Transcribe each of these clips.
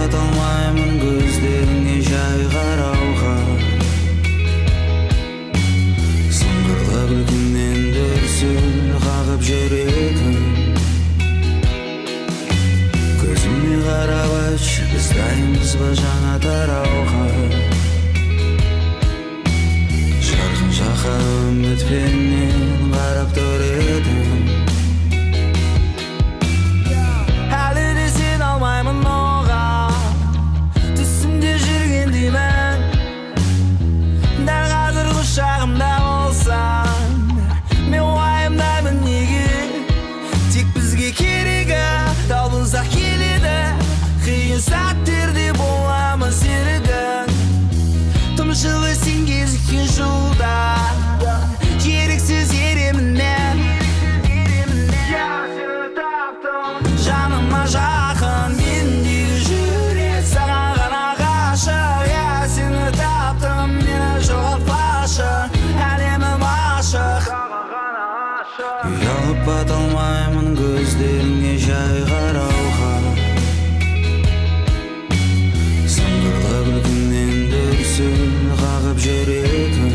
бата алмаймын көздеріңе жай қарауға. Сыңғырлы күлкіңнен дүрсіл қағып жүретін. Көзіме қарап айтшы, біз дайынбыз ба жаңа тарауға. Жарқын жаққа үмітпенен қарап тұр едім. Әлі де сен алмаймын оған, түсімде жүргендеймін. Дәл қазір құшағымда болсаң, мен уайымдаймын неге. Тек бізге керегі табылсақ келеді, қиын сәттерде боламыз серігің. Тұмшылы сен кезіккен жолда, керексіз еремін мен. Жаныма жақын мендегі жүрек, саған ғана ғашық. Сені таптым, мені жоғалтпашы, әлемім ашық. Ұялып бата алмаймын көздеріңе жай қарауға. Сыңғырлы күлкіңнен дүрсіл қағып жүретін.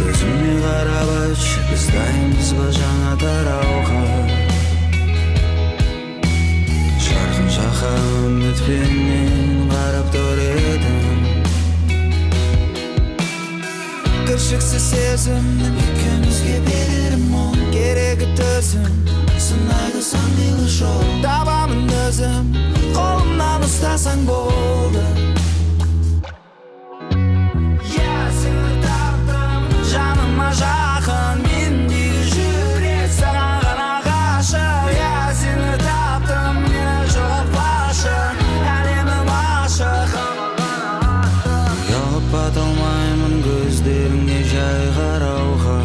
Көзіме қарап айтшы, біз дайынбыз ба жаңа тарауға. Жарқын жаққа үмітпенен қарап тұр едім. Кіршіксіз сезімнің екеумізге берерім мұң. Керегі төзім, сынайды сандайлы жол. Табамын өзім, қолымнан ұстасаң болды. Сені таптым, жаныма жақын мендегі жүрек, саған ғана ғашық. Сені таптым, мені жоғалтпашы, әлемім ашық. Ұялып бата алмаймын көздеріңе жай қарауға.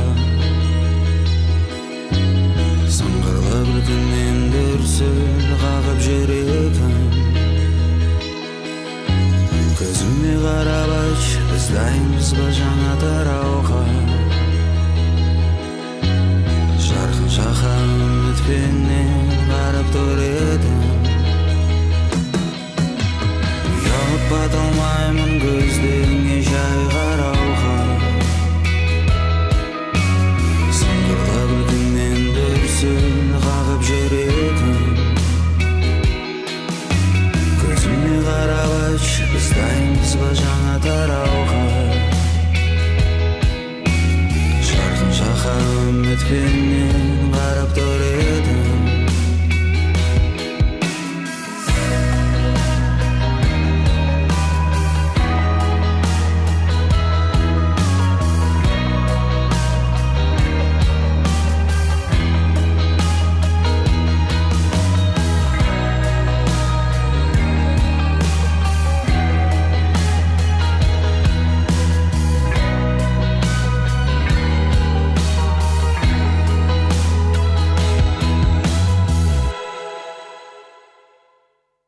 Сыңғырлы күлкіңнен дүрсіл қағып жүретін. Көзіме қарап айтшы, біз дайынбыз ба жаңа тарауға. Жарқын жаққа үмітпенен қарап тұр едім. Ұялып бата алмаймын көздеріңе жай қарауға. Сыңғырлы күлкіңнен дүрсіл қағып жүретін. Көзіме қарап айтшы, біз дайынбыз ба жаңа тарауға. Жарқын жаққа үмітпенен